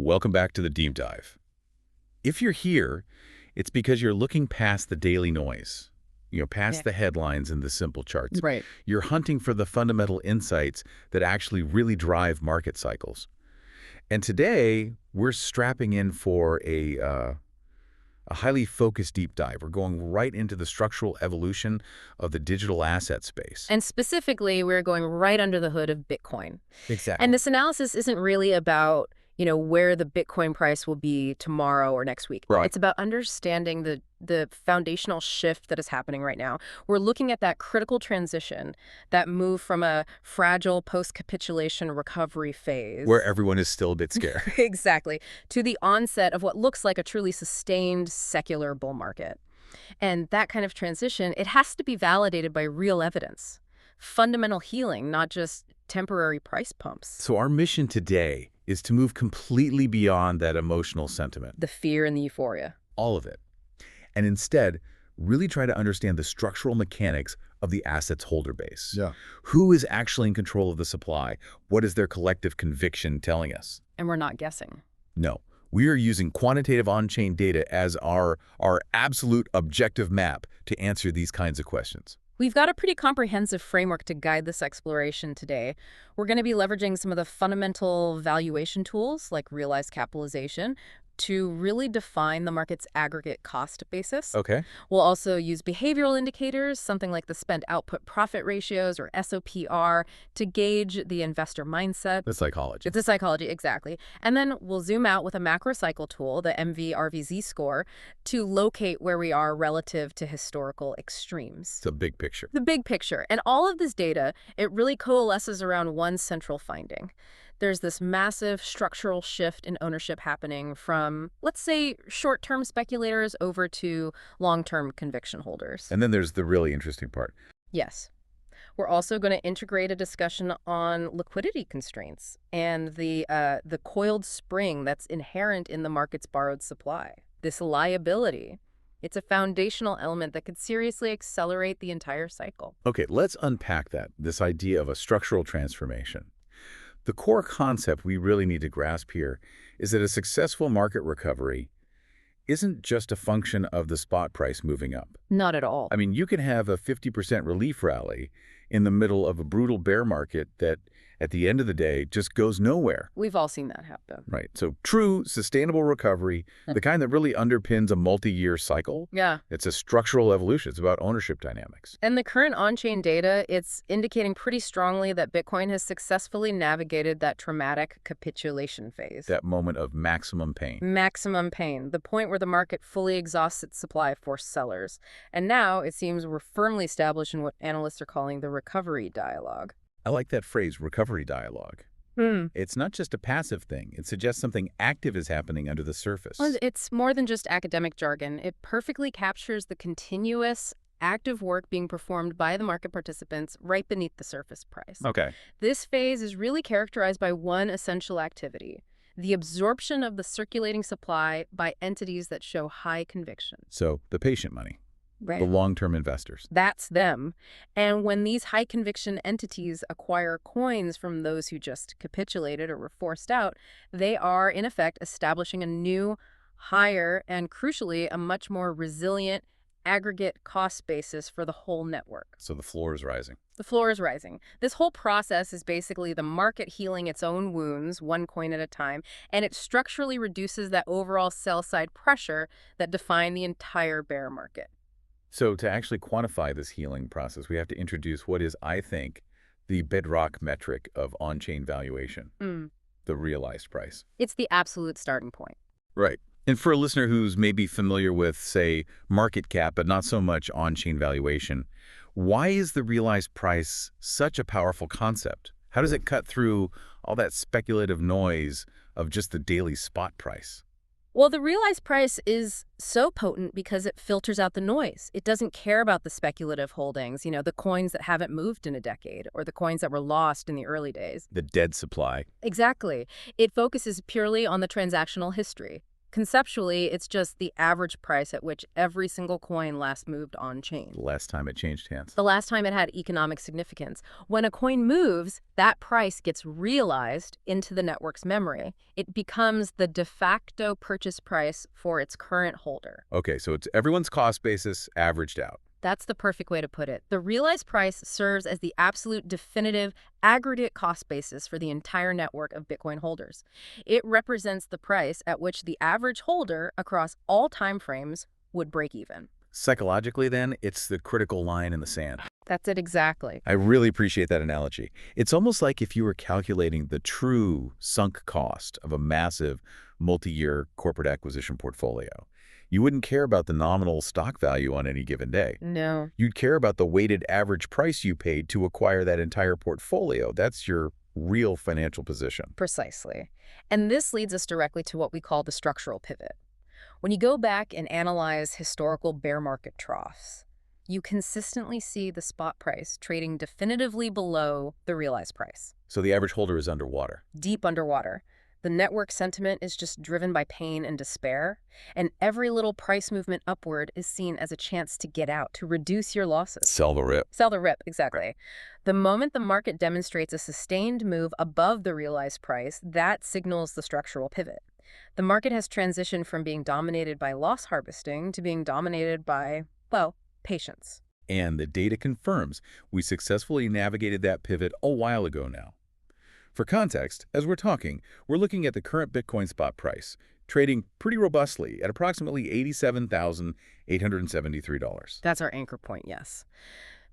welcome back to the deep dive. If you're here, it's because you're looking past the daily noise, past the headlines and the simple charts. Right. You're hunting for the fundamental insights that actually really drive market cycles. And today, we're strapping in for a highly focused deep dive. We're going right into the structural evolution of the digital asset space. And specifically, we're going right under the hood of Bitcoin. Exactly. And this analysis isn't really about, where the Bitcoin price will be tomorrow or next week. Right. It's about understanding the foundational shift that is happening right now. We're looking at that critical transition, that move from a fragile post-capitulation recovery phase. Where everyone is still a bit scared. Exactly. To the onset of what looks like a truly sustained secular bull market. And that kind of transition, it has to be validated by real evidence. Fundamental healing, not just temporary price pumps. So our mission today is to move completely beyond that emotional sentiment. The fear and the euphoria. All of it. And instead, really try to understand the structural mechanics of the asset's holder base. Yeah. Who is actually in control of the supply? What is their collective conviction telling us? And we're not guessing. No. We are using quantitative on-chain data as our absolute objective map to answer these kinds of questions. We've got a pretty comprehensive framework to guide this exploration today. We're going to be leveraging some of the fundamental valuation tools, like realized capitalization, to really define the market's aggregate cost basis. Okay. We'll also use behavioral indicators, something like the spend output profit ratios or SOPR, to gauge the investor mindset. The psychology. It's the psychology, exactly. And then we'll zoom out with a macro cycle tool, the MVRV Z-Score, to locate where we are relative to historical extremes. It's a big picture. The big picture. And all of this data, it really coalesces around one central finding. There's this massive structural shift in ownership happening from, let's say, short-term speculators over to long-term conviction holders. And then there's the really interesting part. Yes. We're also going to integrate a discussion on liquidity constraints and the coiled spring that's inherent in the market's borrowed supply. This liability. It's a foundational element that could seriously accelerate the entire cycle. Okay, let's unpack that, this idea of a structural transformation. The core concept we really need to grasp here is that a successful market recovery isn't just a function of the spot price moving up. Not at all. I mean, you can have a 50% relief rally in the middle of a brutal bear market that, at the end of the day, just goes nowhere. We've all seen that happen. Right. So true, sustainable recovery, the kind that really underpins a multi-year cycle. Yeah. It's a structural evolution. It's about ownership dynamics. And the current on-chain data, it's indicating pretty strongly that Bitcoin has successfully navigated that traumatic capitulation phase. That moment of maximum pain. Maximum pain, the point where the market fully exhausts its supply for sellers. And now it seems we're firmly established in what analysts are calling the recovery dialogue. I like that phrase, recovery dialogue. It's not just a passive thing. It suggests something active is happening under the surface. Well, it's more than just academic jargon. It perfectly captures the continuous, active work being performed by the market participants right beneath the surface price. Okay. This phase is really characterized by one essential activity: the absorption of the circulating supply by entities that show high conviction. So the patient money. Right. The long-term investors. That's them. And when these high-conviction entities acquire coins from those who just capitulated or were forced out, they are, in effect, establishing a new, higher, and crucially, a much more resilient aggregate cost basis for the whole network. So the floor is rising. The floor is rising. This whole process is basically the market healing its own wounds, one coin at a time, and it structurally reduces that overall sell-side pressure that defined the entire bear market. So to actually quantify this healing process, we have to introduce what is, I think, the bedrock metric of on-chain valuation, the realized price. It's the absolute starting point. Right. And for a listener who's maybe familiar with, say, market cap, but not so much on-chain valuation, why is the realized price such a powerful concept? How does it cut through all that speculative noise of just the daily spot price? Well, the realized price is so potent because it filters out the noise. It doesn't care about the speculative holdings, the coins that haven't moved in a decade or the coins that were lost in the early days. The dead supply. Exactly. It focuses purely on the transactional history. Conceptually, it's just the average price at which every single coin last moved on-chain. The last time it changed hands. The last time it had economic significance. When a coin moves, that price gets realized into the network's memory. It becomes the de facto purchase price for its current holder. Okay, so it's everyone's cost basis averaged out. That's the perfect way to put it. The realized price serves as the absolute definitive aggregate cost basis for the entire network of Bitcoin holders. It represents the price at which the average holder across all time frames would break even. Psychologically, then, it's the critical line in the sand. That's it exactly. I really appreciate that analogy. It's almost like if you were calculating the true sunk cost of a massive multi-year corporate acquisition portfolio. You wouldn't care about the nominal stock value on any given day. No. You'd care about the weighted average price you paid to acquire that entire portfolio. That's your real financial position. Precisely. And this leads us directly to what we call the structural pivot. When you go back and analyze historical bear market troughs, you consistently see the spot price trading definitively below the realized price. So the average holder is underwater. Deep underwater. The network sentiment is just driven by pain and despair, and every little price movement upward is seen as a chance to get out, to reduce your losses. Sell the rip. Sell the rip, exactly. The moment the market demonstrates a sustained move above the realized price, that signals the structural pivot. The market has transitioned from being dominated by loss harvesting to being dominated by, well, patience. And the data confirms we successfully navigated that pivot a while ago now. For context, as we're talking, we're looking at the current Bitcoin spot price, trading pretty robustly at approximately $87,873. That's our anchor point, yes.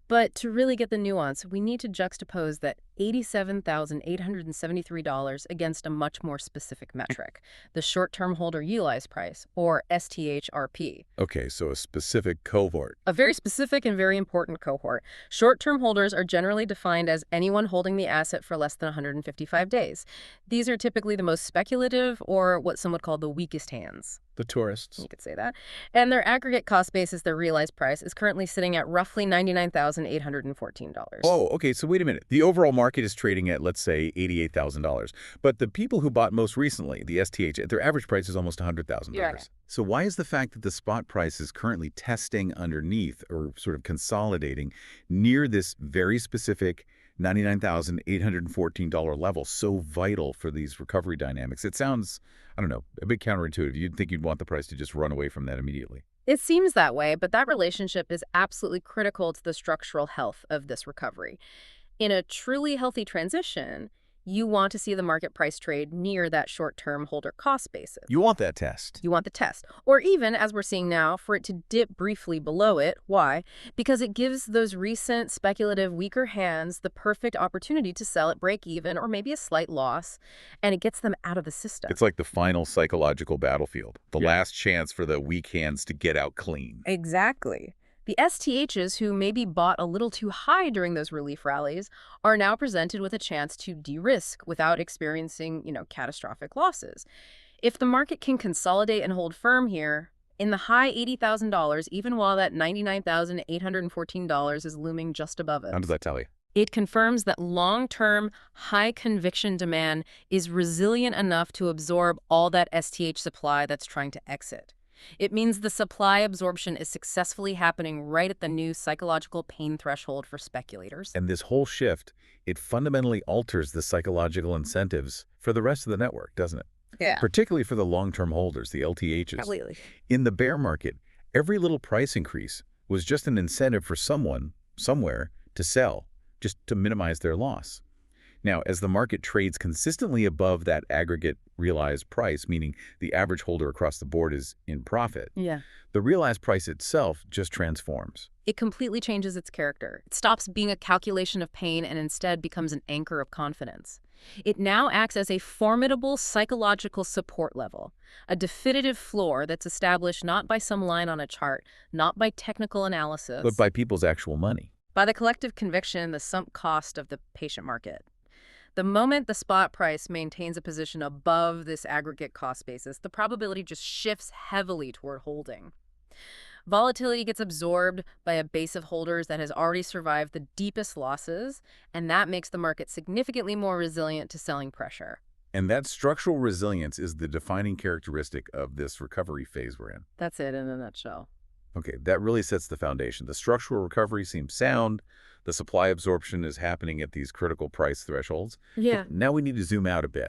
But to really get the nuance, we need to juxtapose that $87,873 against a much more specific metric, the short-term holder utilized price, or STHRP. Okay, so a specific cohort. A very specific and very important cohort. Short-term holders are generally defined as anyone holding the asset for less than 155 days. These are typically the most speculative, or what some would call the weakest hands. The tourists. You could say that. And their aggregate cost basis, their realized price, is currently sitting at roughly $99,814. Oh, okay, so wait a minute. The overall market is trading at, let's say, $88,000. But the people who bought most recently, the STH, their average price is almost $100,000. Yeah. So why is the fact that the spot price is currently testing underneath or sort of consolidating near this very specific $99,814 level so vital for these recovery dynamics? It sounds, I don't know, a bit counterintuitive. You'd think you'd want the price to just run away from that immediately. It seems that way, but that relationship is absolutely critical to the structural health of this recovery. In a truly healthy transition, you want to see the market price trade near that short-term holder cost basis. You want that test. You want the test. Or even, as we're seeing now, for it to dip briefly below it. Why? Because it gives those recent speculative weaker hands the perfect opportunity to sell at break even or maybe a slight loss, and it gets them out of the system. It's like the final psychological battlefield, the last chance for the weak hands to get out clean. Exactly. The STHs who maybe bought a little too high during those relief rallies are now presented with a chance to de-risk without experiencing, catastrophic losses. If the market can consolidate and hold firm here, in the high $80,000, even while that $99,814 is looming just above it. How does that tell you? It confirms that long-term, high-conviction demand is resilient enough to absorb all that STH supply that's trying to exit. It means the supply absorption is successfully happening right at the new psychological pain threshold for speculators. And this whole shift, it fundamentally alters the psychological incentives for the rest of the network, doesn't it? Yeah. Particularly for the long-term holders, the LTHs. Completely. In the bear market, every little price increase was just an incentive for someone, somewhere, to sell, just to minimize their loss. Now, as the market trades consistently above that aggregate realized price, meaning the average holder across the board is in profit, the realized price itself just transforms. It completely changes its character. It stops being a calculation of pain and instead becomes an anchor of confidence. It now acts as a formidable psychological support level, a definitive floor that's established not by some line on a chart, not by technical analysis, But by people's actual money. by the collective conviction, the sunk cost of the patient market. The moment the spot price maintains a position above this aggregate cost basis, the probability just shifts heavily toward holding. Volatility gets absorbed by a base of holders that has already survived the deepest losses, and that makes the market significantly more resilient to selling pressure. And that structural resilience is the defining characteristic of this recovery phase we're in. That's it in a nutshell. Okay, that really sets the foundation. The structural recovery seems sound. The supply absorption is happening at these critical price thresholds. Yeah. But now we need to zoom out a bit.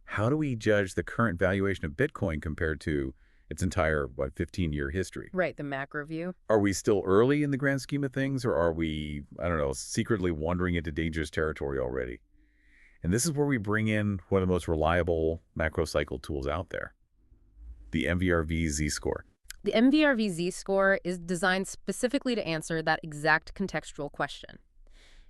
How do we judge the current valuation of Bitcoin compared to its entire, 15-year history? Right, the macro view. Are we still early in the grand scheme of things, or are we, I don't know, secretly wandering into dangerous territory already? And this is where we bring in one of the most reliable macro cycle tools out there, the MVRV Z-Score. The MVRV Z-Score is designed specifically to answer that exact contextual question.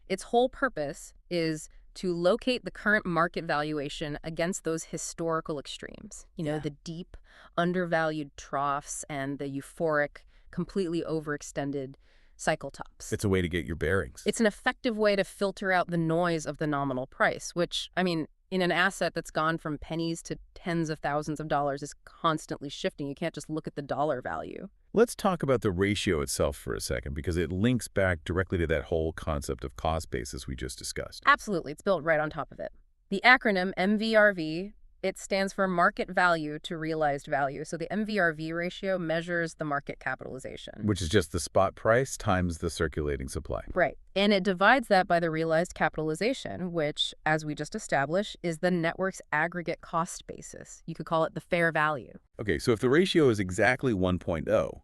Its whole purpose is to locate the current market valuation against those historical extremes. The deep, undervalued troughs and the euphoric, completely overextended cycle tops. It's a way to get your bearings. It's an effective way to filter out the noise of the nominal price, which, in an asset that's gone from pennies to tens of thousands of dollars is constantly shifting. You can't just look at the dollar value. Let's talk about the ratio itself for a second, because it links back directly to that whole concept of cost basis we just discussed. Absolutely. It's built right on top of it. The acronym MVRV, it stands for market value to realized value. So the MVRV ratio measures the market capitalization. Which is just the spot price times the circulating supply. Right. And it divides that by the realized capitalization, which, as we just established, is the network's aggregate cost basis. You could call it the fair value. Okay, so if the ratio is exactly 1.0,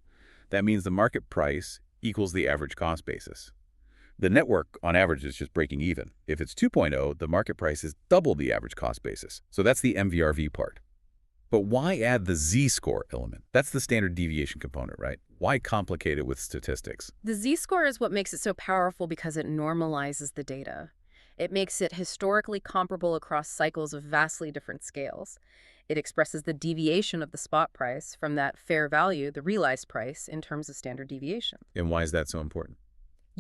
that means the market price equals the average cost basis. The network, on average, is just breaking even. If it's 2.0, the market price is double the average cost basis. So that's the MVRV part. But why add the Z-score element? That's the standard deviation component, right? Why complicate it with statistics? The Z-score is what makes it so powerful because it normalizes the data. It makes it historically comparable across cycles of vastly different scales. It expresses the deviation of the spot price from that fair value, the realized price, in terms of standard deviation. And why is that so important?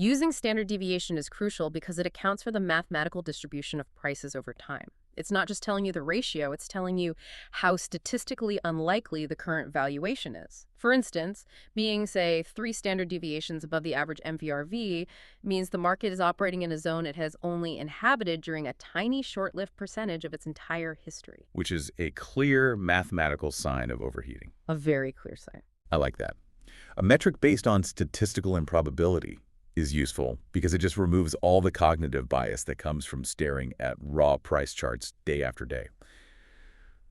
Using standard deviation is crucial because it accounts for the mathematical distribution of prices over time. It's not just telling you the ratio, it's telling you how statistically unlikely the current valuation is. For instance, being, say, 3 standard deviations above the average MVRV means the market is operating in a zone it has only inhabited during a tiny short-lived percentage of its entire history. Which is a clear mathematical sign of overheating. A very clear sign. I like that. A metric based on statistical improbability is useful because it just removes all the cognitive bias that comes from staring at raw price charts day after day.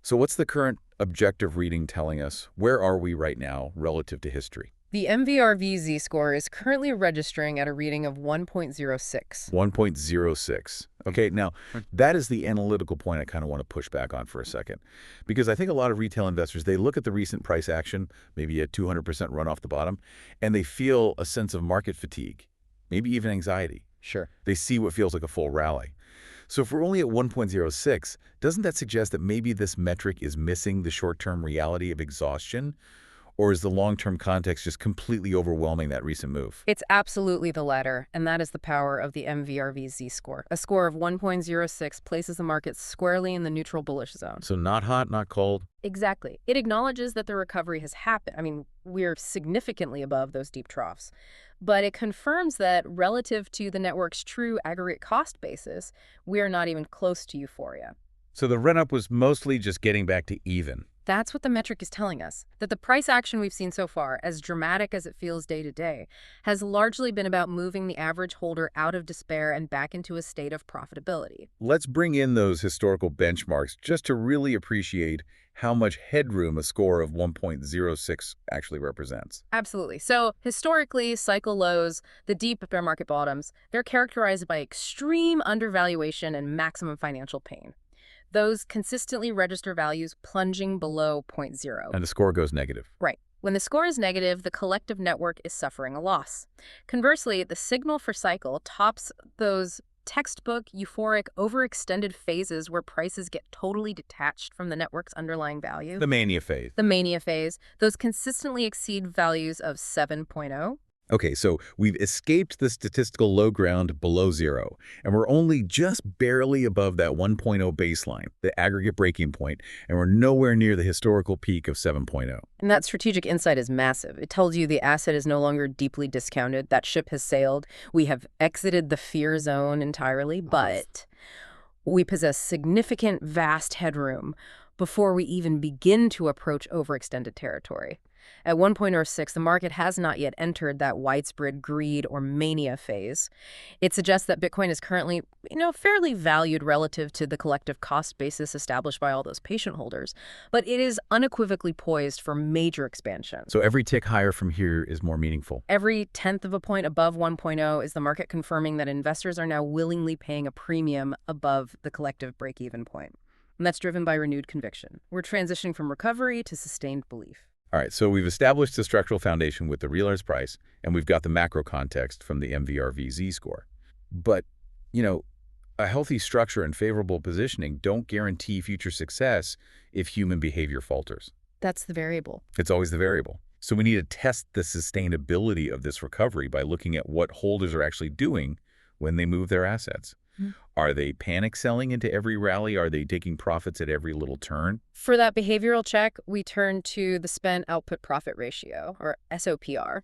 So what's the current objective reading telling us? Where are we right now relative to history? The MVRV Z-score is currently registering at a reading of 1.06. 1.06. Okay, now that is the analytical point I kind of want to push back on for a second. Because I think a lot of retail investors, they look at the recent price action, maybe a 200% run off the bottom, and they feel a sense of market fatigue. Maybe even anxiety. Sure. They see what feels like a full rally. So if we're only at 1.06, doesn't that suggest that maybe this metric is missing the short-term reality of exhaustion? Or is the long-term context just completely overwhelming that recent move? It's absolutely the latter, and that is the power of the MVRV Z-score. A score of 1.06 places the market squarely in the neutral bullish zone. So not hot, not cold? Exactly. It acknowledges that the recovery has happened. We're significantly above those deep troughs. But it confirms that relative to the network's true aggregate cost basis, we're not even close to euphoria. So the run-up was mostly just getting back to even. That's what the metric is telling us, that the price action we've seen so far, as dramatic as it feels day to day, has largely been about moving the average holder out of despair and back into a state of profitability. Let's bring in those historical benchmarks just to really appreciate how much headroom a score of 1.06 actually represents. Absolutely. So historically, cycle lows, the deep bear market bottoms, they're characterized by extreme undervaluation and maximum financial pain. Those consistently register values plunging below 0.0. And the score goes negative. Right. When the score is negative, the collective network is suffering a loss. Conversely, the signal for cycle tops those textbook, euphoric, overextended phases where prices get totally detached from the network's underlying value. The mania phase. The mania phase. Those consistently exceed values of 7.0. Okay, so we've escaped the statistical low ground below zero, and we're only just barely above that 1.0 baseline, the aggregate breaking point, and we're nowhere near the historical peak of 7.0. And that strategic insight is massive. It tells you the asset is no longer deeply discounted. That ship has sailed. We have exited the fear zone entirely, but We possess significant vast headroom before we even begin to approach overextended territory. At 1.06, the market has not yet entered that widespread greed or mania phase. It suggests that Bitcoin is currently, fairly valued relative to the collective cost basis established by all those patient holders, but it is unequivocally poised for major expansion. So every tick higher from here is more meaningful. Every tenth of a point above 1.0 is the market confirming that investors are now willingly paying a premium above the collective break-even point. And that's driven by renewed conviction. We're transitioning from recovery to sustained belief. All right, so we've established the structural foundation with the realized price, and we've got the macro context from the MVRV Z-Score. But, a healthy structure and favorable positioning don't guarantee future success if human behavior falters. That's the variable. It's always the variable. So we need to test the sustainability of this recovery by looking at what holders are actually doing when they move their assets. Are they panic selling into every rally? Are they taking profits at every little turn? For that behavioral check, we turn to the spend output profit ratio, or SOPR.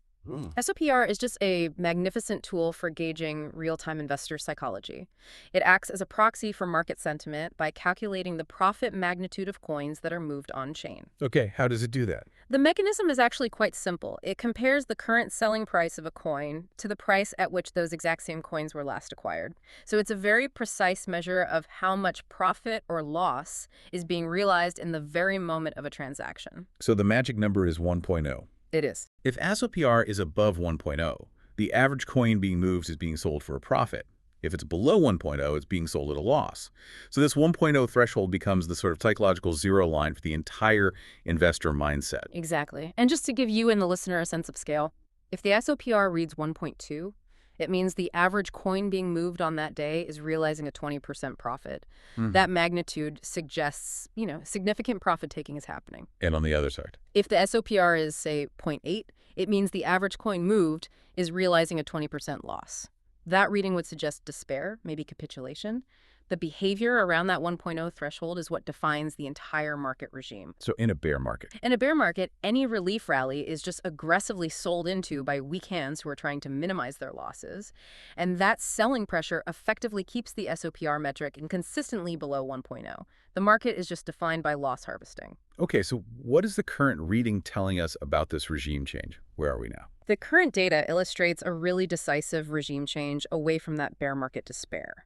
SOPR is just a magnificent tool for gauging real-time investor psychology. It acts as a proxy for market sentiment by calculating the profit magnitude of coins that are moved on-chain. Okay, how does it do that? The mechanism is actually quite simple. It compares the current selling price of a coin to the price at which those exact same coins were last acquired. So it's a very precise measure of how much profit or loss is being realized in the very moment of a transaction. So the magic number is 1.0. It is. If SOPR is above 1.0, the average coin being moved is being sold for a profit. If it's below 1.0, it's being sold at a loss. So this 1.0 threshold becomes the sort of psychological zero line for the entire investor mindset. Exactly. And just to give you and the listener a sense of scale, if the SOPR reads 1.2, it means the average coin being moved on that day is realizing a 20% profit. That magnitude suggests, significant profit taking is happening. And on the other side? If the SOPR is, say, 0.8, it means the average coin moved is realizing a 20% loss. That reading would suggest despair, maybe capitulation. The behavior around that 1.0 threshold is what defines the entire market regime. So in a bear market? In a bear market, any relief rally is just aggressively sold into by weak hands who are trying to minimize their losses. And that selling pressure effectively keeps the SOPR metric consistently below 1.0. The market is just defined by loss harvesting. Okay, so what is the current reading telling us about this regime change? Where are we now? The current data illustrates a really decisive regime change away from that bear market despair.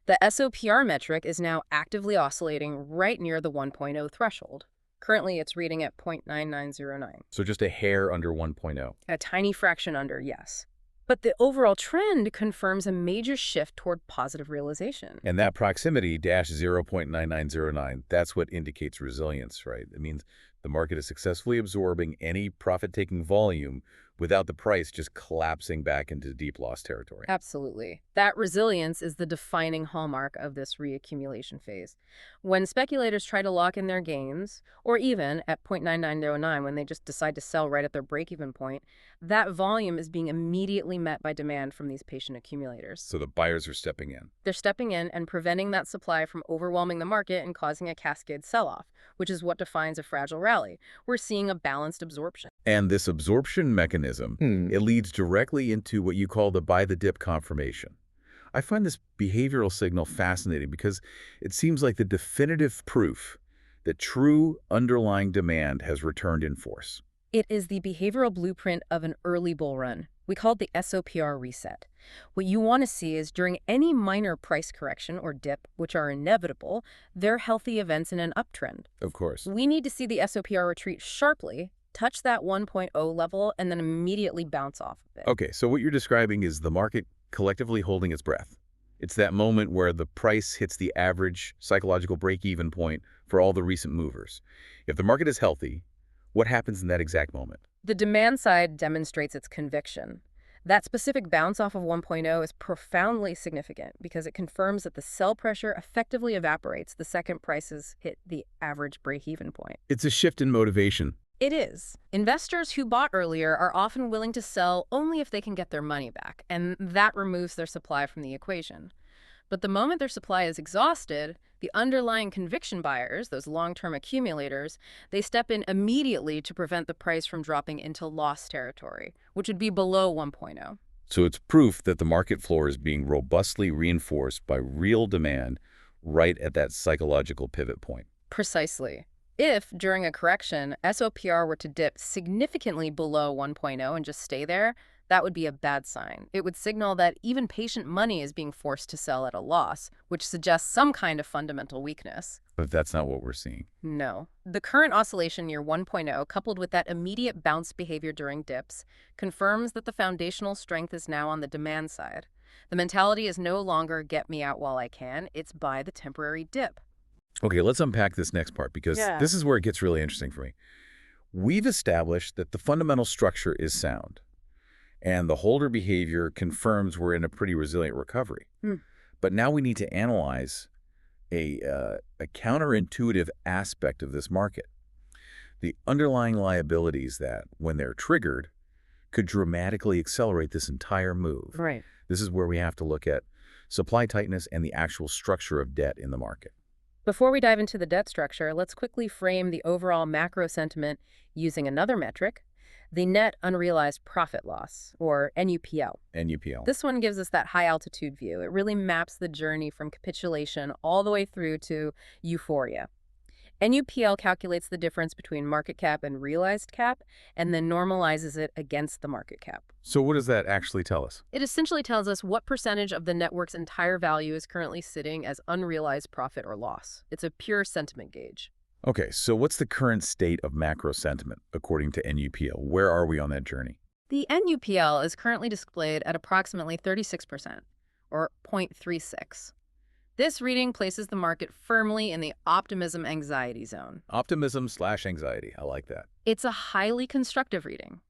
The SOPR metric is now actively oscillating right near the 1.0 threshold. Currently, it's reading at 0.9909. So just a hair under 1.0. A tiny fraction under, yes. But the overall trend confirms a major shift toward positive realization. And that proximity, -0.9909, that's what indicates resilience, right? It means the market is successfully absorbing any profit-taking volume without the price just collapsing back into deep loss territory. Absolutely. That resilience is the defining hallmark of this reaccumulation phase. When speculators try to lock in their gains, or even at 0.9909 when they just decide to sell right at their break-even point, that volume is being immediately met by demand from these patient accumulators. So the buyers are stepping in. They're stepping in and preventing that supply from overwhelming the market and causing a cascade sell-off, which is what defines a fragile rally. We're seeing a balanced absorption. And this absorption mechanism, it leads directly into what you call the buy the dip confirmation. I find this behavioral signal fascinating because it seems like the definitive proof that true underlying demand has returned in force. It is the behavioral blueprint of an early bull run. We call it the SOPR reset. What you want to see is during any minor price correction or dip, which are inevitable, they're healthy events in an uptrend. Of course. We need to see the SOPR retreat sharply, touch that 1.0 level, and then immediately bounce off of it. Okay, so what you're describing is the market collectively holding its breath. It's that moment where the price hits the average psychological break-even point for all the recent movers. If the market is healthy, what happens in that exact moment? The demand side demonstrates its conviction. That specific bounce off of 1.0 is profoundly significant because it confirms that the sell pressure effectively evaporates the second prices hit the average break-even point. It's a shift in motivation. It is. Investors who bought earlier are often willing to sell only if they can get their money back, and that removes their supply from the equation. But the moment their supply is exhausted, the underlying conviction buyers, those long-term accumulators, they step in immediately to prevent the price from dropping into loss territory, which would be below 1.0. So it's proof that the market floor is being robustly reinforced by real demand right at that psychological pivot point. Precisely. If, during a correction, SOPR were to dip significantly below 1.0 and just stay there, that would be a bad sign. It would signal that even patient money is being forced to sell at a loss, which suggests some kind of fundamental weakness. But that's not what we're seeing. No. The current oscillation near 1.0, coupled with that immediate bounce behavior during dips, confirms that the foundational strength is now on the demand side. The mentality is no longer get me out while I can, it's buy the temporary dip. Okay, let's unpack this next part because Yeah. this is where it gets really interesting for me. We've established that the fundamental structure is sound, and the holder behavior confirms we're in a pretty resilient recovery. Hmm. But now we need to analyze a counterintuitive aspect of this market. The underlying liabilities that, when they're triggered, could dramatically accelerate this entire move. Right. This is where we have to look at supply tightness and the actual structure of debt in the market. Before we dive into the debt structure, let's quickly frame the overall macro sentiment using another metric, the net unrealized profit loss, or NUPL. NUPL. This one gives us that high-altitude view. It really maps the journey from capitulation all the way through to euphoria. NUPL calculates the difference between market cap and realized cap, and then normalizes it against the market cap. So what does that actually tell us? It essentially tells us what percentage of the network's entire value is currently sitting as unrealized profit or loss. It's a pure sentiment gauge. Okay, so what's the current state of macro sentiment according to NUPL? Where are we on that journey? The NUPL is currently displayed at approximately 36%, or 0.36. This reading places the market firmly in the optimism-anxiety zone. Optimism/anxiety. I like that. It's a highly constructive reading.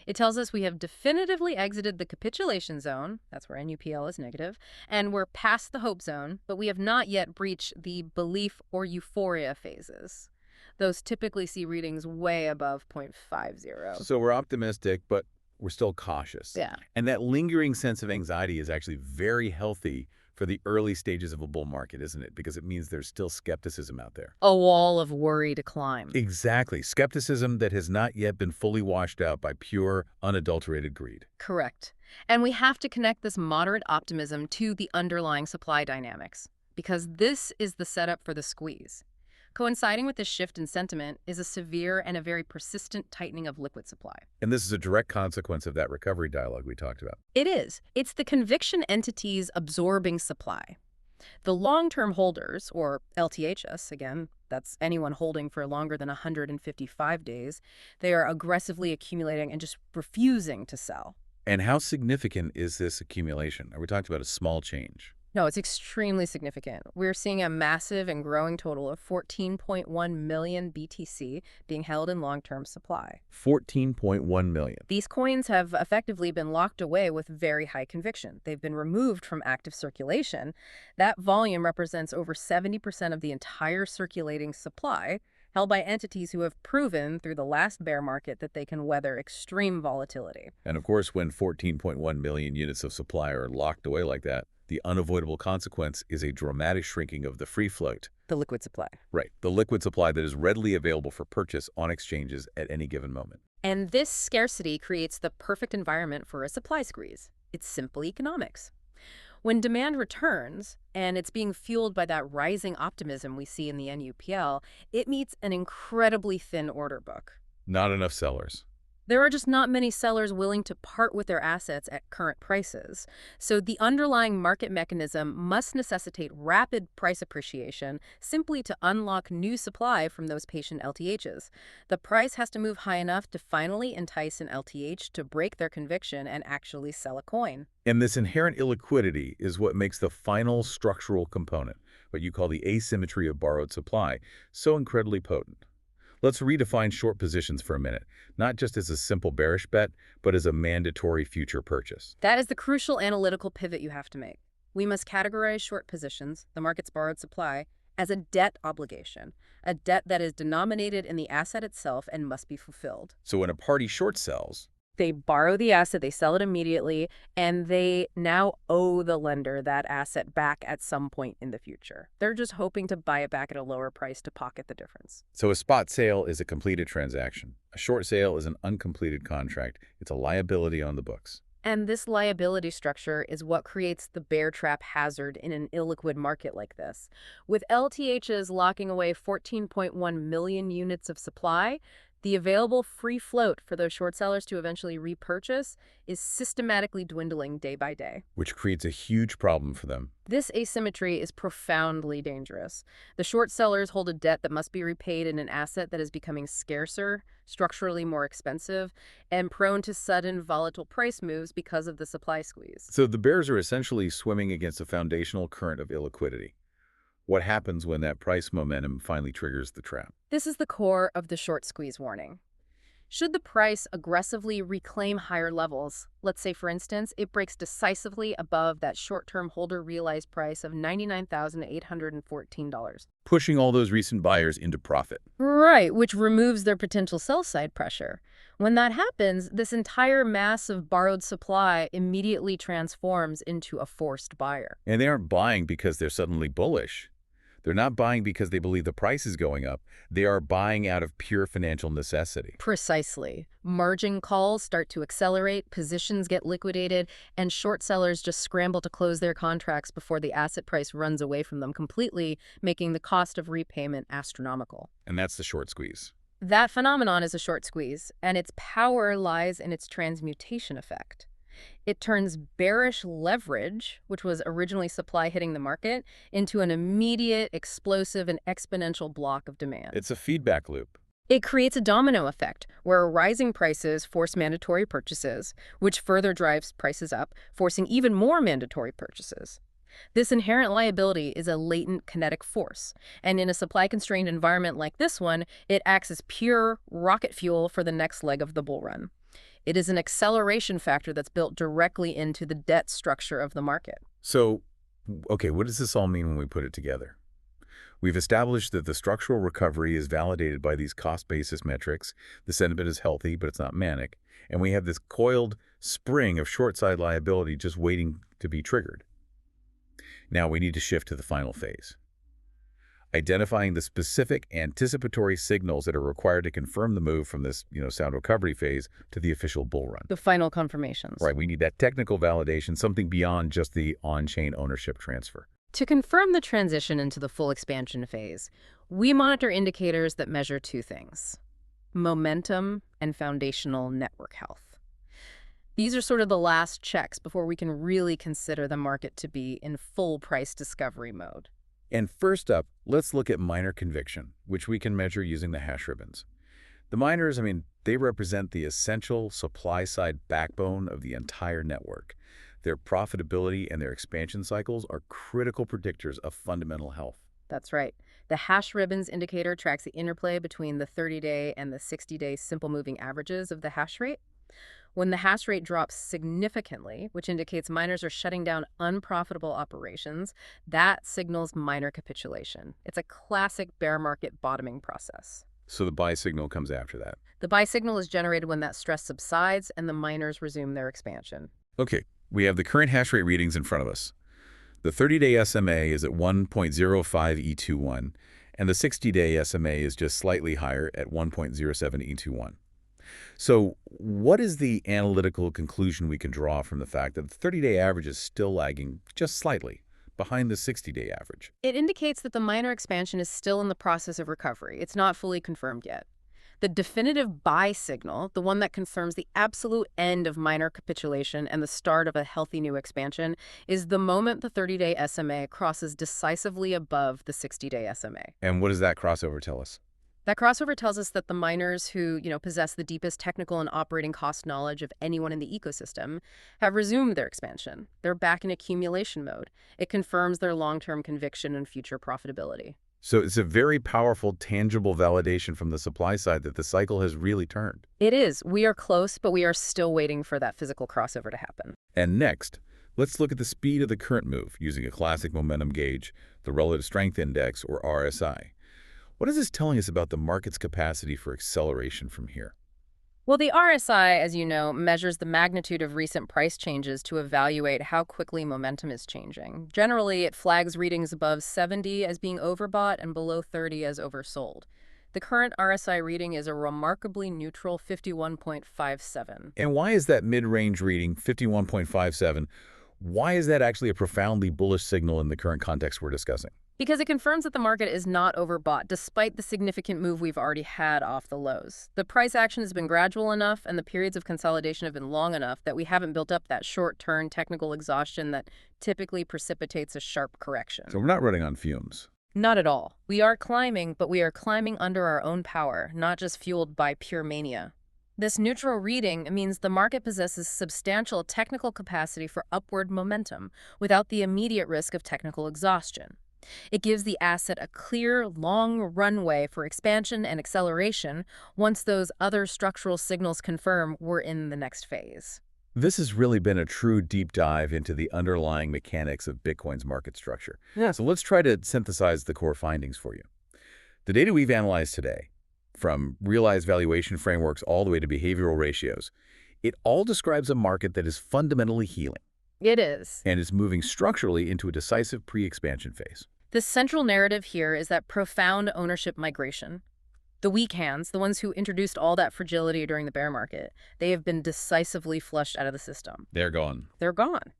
It tells us we have definitively exited the capitulation zone, that's where NUPL is negative, and we're past the hope zone, but we have not yet breached the belief or euphoria phases. Those typically see readings way above 0.50. So we're optimistic, but we're still cautious. Yeah. And that lingering sense of anxiety is actually very healthy for the early stages of a bull market, isn't it? Because it means there's still skepticism out there. A wall of worry to climb. Exactly. Skepticism that has not yet been fully washed out by pure, unadulterated greed. Correct. And we have to connect this moderate optimism to the underlying supply dynamics, because this is the setup for the squeeze. Coinciding with this shift in sentiment is a severe and a very persistent tightening of liquid supply. And this is a direct consequence of that recovery dialogue we talked about. It is. It's the conviction entities absorbing supply. The long-term holders, or LTHs, again, that's anyone holding for longer than 155 days, they are aggressively accumulating and just refusing to sell. And how significant is this accumulation? Are we talking about a small change? No, it's extremely significant. We're seeing a massive and growing total of 14.1 million BTC being held in long-term supply. 14.1 million. These coins have effectively been locked away with very high conviction. They've been removed from active circulation. That volume represents over 70% of the entire circulating supply, held by entities who have proven through the last bear market that they can weather extreme volatility. And of course, when 14.1 million units of supply are locked away like that, the unavoidable consequence is a dramatic shrinking of the free float. The liquid supply. Right, the liquid supply that is readily available for purchase on exchanges at any given moment. And this scarcity creates the perfect environment for a supply squeeze. It's simple economics. When demand returns, and it's being fueled by that rising optimism we see in the NUPL, it meets an incredibly thin order book. Not enough sellers. There are just not many sellers willing to part with their assets at current prices. So the underlying market mechanism must necessitate rapid price appreciation simply to unlock new supply from those patient LTHs. The price has to move high enough to finally entice an LTH to break their conviction and actually sell a coin. And this inherent illiquidity is what makes the final structural component, what you call the asymmetry of borrowed supply, so incredibly potent. Let's redefine short positions for a minute, not just as a simple bearish bet, but as a mandatory future purchase. That is the crucial analytical pivot you have to make. We must categorize short positions, the market's borrowed supply, as a debt obligation, a debt that is denominated in the asset itself and must be fulfilled. So when a party short sells, They borrow the asset, they sell it immediately, and they now owe the lender that asset back at some point in the future. They're just hoping to buy it back at a lower price to pocket the difference. so a spot sale is a completed transaction. A short sale is an uncompleted contract. It's a liability on the books. And this liability structure is what creates the bear trap hazard in an illiquid market like this. With LTHs locking away 14.1 million units of supply, the available free float for those short sellers to eventually repurchase is systematically dwindling day by day. Which creates a huge problem for them. This asymmetry is profoundly dangerous. The short sellers hold a debt that must be repaid in an asset that is becoming scarcer, structurally more expensive, and prone to sudden volatile price moves because of the supply squeeze. So the bears are essentially swimming against a foundational current of illiquidity. What happens when that price momentum finally triggers the trap? This is the core of the short squeeze warning. Should the price aggressively reclaim higher levels, let's say, for instance, it breaks decisively above that short-term holder realized price of $99,814. Pushing all those recent buyers into profit. Right, which removes their potential sell-side pressure. When that happens, this entire mass of borrowed supply immediately transforms into a forced buyer. And they aren't buying because they're suddenly bullish. They're not buying because they believe the price is going up. They are buying out of pure financial necessity. Precisely. Margin calls start to accelerate, positions get liquidated, and short sellers just scramble to close their contracts before the asset price runs away from them completely, making the cost of repayment astronomical. And that's the short squeeze. That phenomenon is a short squeeze, and its power lies in its transmutation effect. It turns bearish leverage, which was originally supply hitting the market, into an immediate, explosive, and exponential block of demand. It's a feedback loop. It creates a domino effect, where rising prices force mandatory purchases, which further drives prices up, forcing even more mandatory purchases. This inherent liability is a latent kinetic force, and in a supply-constrained environment like this one, it acts as pure rocket fuel for the next leg of the bull run. It is an acceleration factor that's built directly into the debt structure of the market. So, okay, what does this all mean when we put it together? We've established that the structural recovery is validated by these cost-basis metrics. The sentiment is healthy, but it's not manic. And we have this coiled spring of short-side liability just waiting to be triggered. Now we need to shift to the final phase. Identifying the specific anticipatory signals that are required to confirm the move from this, sound recovery phase to the official bull run. The final confirmations. Right, we need that technical validation, something beyond just the on-chain ownership transfer. To confirm the transition into the full expansion phase, we monitor indicators that measure two things: momentum and foundational network health. These are sort of the last checks before we can really consider the market to be in full price discovery mode. And first up, let's look at miner conviction, which we can measure using the hash ribbons. The miners, they represent the essential supply-side backbone of the entire network. Their profitability and their expansion cycles are critical predictors of fundamental health. That's right. The hash ribbons indicator tracks the interplay between the 30-day and the 60-day simple moving averages of the hash rate. When the hash rate drops significantly, which indicates miners are shutting down unprofitable operations, that signals miner capitulation. It's a classic bear market bottoming process. So the buy signal comes after that. The buy signal is generated when that stress subsides and the miners resume their expansion. Okay, we have the current hash rate readings in front of us. The 30-day SMA is at 1.05 E21, and the 60-day SMA is just slightly higher at 1.07 E21. So what is the analytical conclusion we can draw from the fact that the 30-day average is still lagging just slightly behind the 60-day average? It indicates that the miner expansion is still in the process of recovery. It's not fully confirmed yet. The definitive buy signal, the one that confirms the absolute end of miner capitulation and the start of a healthy new expansion, is the moment the 30-day SMA crosses decisively above the 60-day SMA. And what does that crossover tell us? That crossover tells us that the miners who, possess the deepest technical and operating cost knowledge of anyone in the ecosystem have resumed their expansion. They're back in accumulation mode. It confirms their long-term conviction and future profitability. So it's a very powerful, tangible validation from the supply side that the cycle has really turned. It is. We are close, but we are still waiting for that physical crossover to happen. And next, let's look at the speed of the current move using a classic momentum gauge, the Relative Strength Index, or RSI. What is this telling us about the market's capacity for acceleration from here? Well, the RSI, as you know, measures the magnitude of recent price changes to evaluate how quickly momentum is changing. Generally, it flags readings above 70 as being overbought and below 30 as oversold. The current RSI reading is a remarkably neutral 51.57. And why is that mid-range reading, 51.57, why is that actually a profoundly bullish signal in the current context we're discussing? Because it confirms that the market is not overbought, despite the significant move we've already had off the lows. The price action has been gradual enough, and the periods of consolidation have been long enough that we haven't built up that short-term technical exhaustion that typically precipitates a sharp correction. So we're not running on fumes. Not at all. We are climbing, but we are climbing under our own power, not just fueled by pure mania. This neutral reading means the market possesses substantial technical capacity for upward momentum without the immediate risk of technical exhaustion. It gives the asset a clear, long runway for expansion and acceleration once those other structural signals confirm we're in the next phase. This has really been a true deep dive into the underlying mechanics of Bitcoin's market structure. Yeah. So let's try to synthesize the core findings for you. The data we've analyzed today, from realized valuation frameworks all the way to behavioral ratios, it all describes a market that is fundamentally healing. It is. And is moving structurally into a decisive pre-expansion phase. The central narrative here is that profound ownership migration. The weak hands, the ones who introduced all that fragility during the bear market, they have been decisively flushed out of the system. They're gone. They're gone.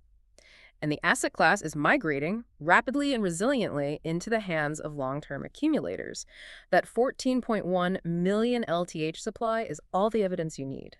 And the asset class is migrating rapidly and resiliently into the hands of long-term accumulators. That 14.1 million LTH supply is all the evidence you need.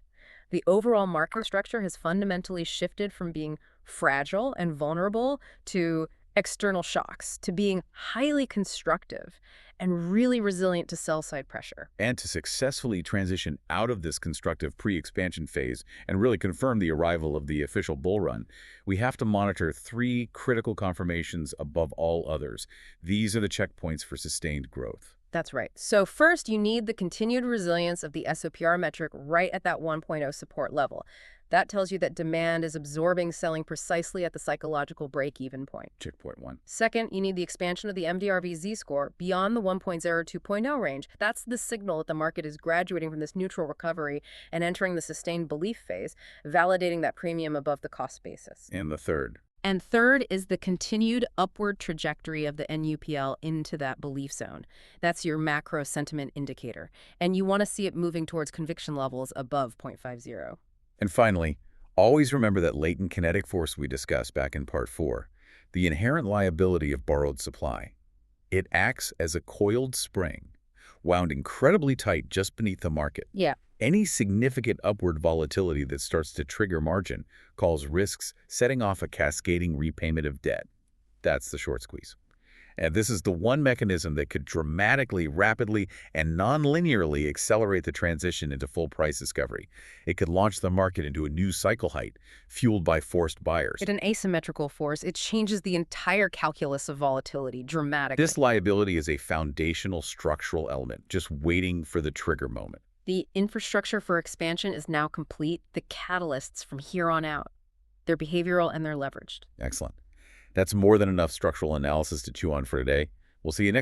The overall market structure has fundamentally shifted from being fragile and vulnerable to external shocks, to being highly constructive and really resilient to sell-side pressure. And to successfully transition out of this constructive pre-expansion phase and really confirm the arrival of the official bull run, we have to monitor three critical confirmations above all others. These are the checkpoints for sustained growth. That's right. So first, you need the continued resilience of the SOPR metric right at that 1.0 support level. That tells you that demand is absorbing selling precisely at the psychological break-even point. Checkpoint 1. Second, you need the expansion of the MVRV Z-Score beyond the 1.0 to 2.0 range. That's the signal that the market is graduating from this neutral recovery and entering the sustained belief phase, validating that premium above the cost basis. And the third. And third is the continued upward trajectory of the NUPL into that belief zone. That's your macro sentiment indicator. And you want to see it moving towards conviction levels above 0.50. And finally, always remember that latent kinetic force we discussed back in Part 4, the inherent liability of borrowed supply. It acts as a coiled spring, wound incredibly tight just beneath the market. Yeah. Any significant upward volatility that starts to trigger margin calls risks, setting off a cascading repayment of debt. That's the short squeeze. And this is the one mechanism that could dramatically, rapidly, and non-linearly accelerate the transition into full price discovery. It could launch the market into a new cycle height, fueled by forced buyers. At an asymmetrical force, it changes the entire calculus of volatility dramatically. This liability is a foundational structural element, just waiting for the trigger moment. The infrastructure for expansion is now complete. The catalysts from here on out, they're behavioral and they're leveraged. Excellent. That's more than enough structural analysis to chew on for today. We'll see you next time.